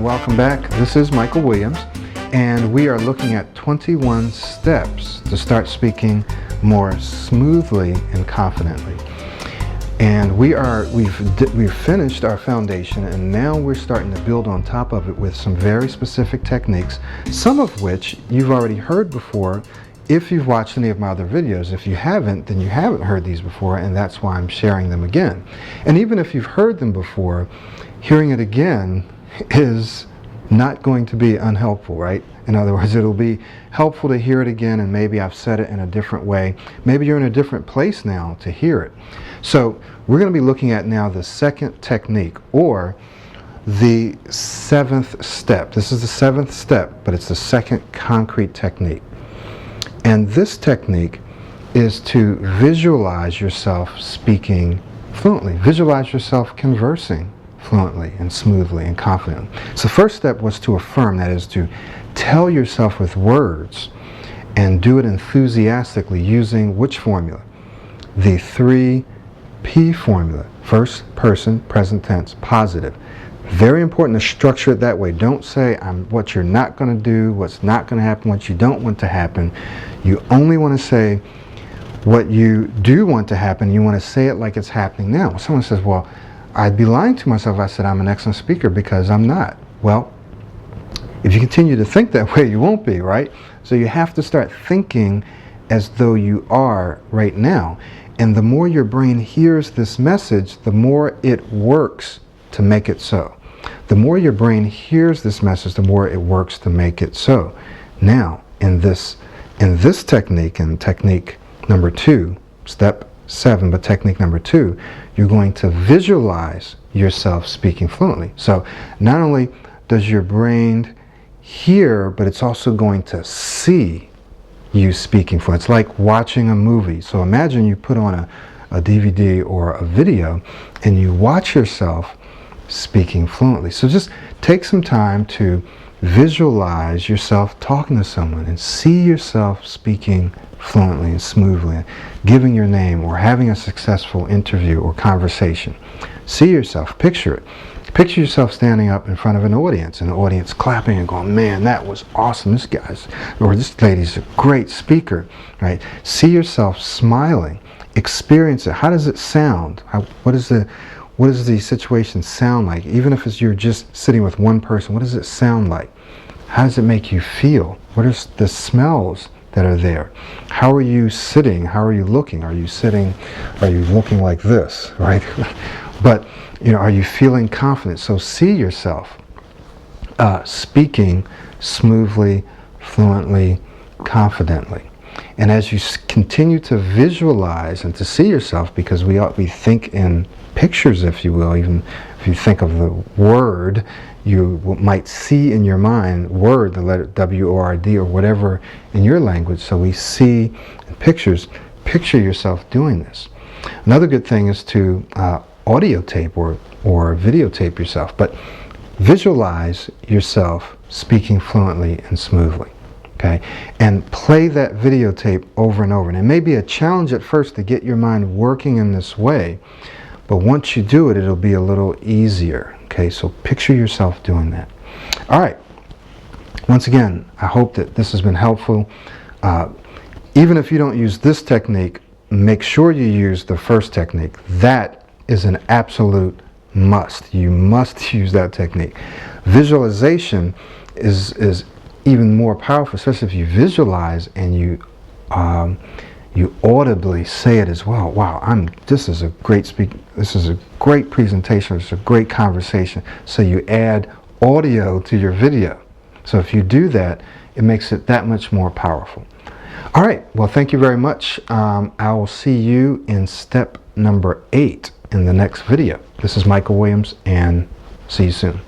welcome back. This is Michael Williams, and we are looking at 21 steps to start speaking more smoothly and confidently. And we've finished our foundation, and now we're starting to build on top of it with some very specific techniques, some of which you've already heard before if you've watched any of my other videos. If you haven't, then you haven't heard these before, and that's why I'm sharing them again. And even if you've heard them before, hearing it again is not going to be unhelpful, right? In other words, it'll be helpful to hear it again, and maybe I've said it in a different way. Maybe you're in a different place now to hear it. So we're going to be looking at now the second technique, or the seventh step. This is the seventh step, but it's the second concrete technique. And this technique is to visualize yourself speaking fluently. Visualize yourself conversing fluently and smoothly and confidently. So the first step was to affirm, that is to tell yourself with words and do it enthusiastically using which formula? The 3P formula. First person, present tense, positive. Very important to structure it that way. Don't say what you're not going to do, what's not going to happen, what you don't want to happen. You only want to say what you do want to happen. You want to say it like it's happening now. When someone says, well, I'd be lying to myself if I said I'm an excellent speaker, because I'm not. Well, if you continue to think that way, you won't be, right? So you have to start thinking as though you are right now. And the more your brain hears this message, the more it works to make it so. The more your brain hears this message, the more it works to make it so. Now, in this technique, and technique number 2, step 7, but technique number 2, you're going to visualize yourself speaking fluently. So not only does your brain hear, but it's also going to see you speaking fluently. It's like watching a movie. So imagine you put on a DVD or a video and you watch yourself speaking fluently. So just take some time to visualize yourself talking to someone and see yourself speaking fluently and smoothly, giving your name or having a successful interview or conversation. See yourself, picture it. Picture yourself standing up in front of an audience, and the audience clapping and going, man, that was awesome. This guy's, or this lady's a great speaker, right? See yourself smiling. Experience it. How does it sound? What does the situation sound like? Even if you're just sitting with one person, what does it sound like? How does it make you feel? What are the smells that are there? How are you sitting? How are you looking? Are you looking like this, right? But, are you feeling confident? So see yourself speaking smoothly, fluently, confidently. And as you continue to visualize and to see yourself, because we think in pictures, if you will, even if you think of the word, you might see in your mind word, the letter W-O-R-D or whatever in your language. So we see in pictures, picture yourself doing this. Another good thing is to audio tape or videotape yourself, but visualize yourself speaking fluently and smoothly. Okay, and play that videotape over and over. And it may be a challenge at first to get your mind working in this way, but once you do it, it'll be a little easier. Okay, so picture yourself doing that. All right. Once again, I hope that this has been helpful. Even if you don't use this technique, make sure you use the first technique. That is an absolute must. You must use that technique. Visualization is even more powerful, especially if you visualize and you audibly say it as well. Wow, this is a great this is a great presentation, it's a great conversation. So you add audio to your video. So if you do that, it makes it that much more powerful. All right, well, thank you very much. I will see you in step number 8 in the next video. This is Michael Williams, and see you soon.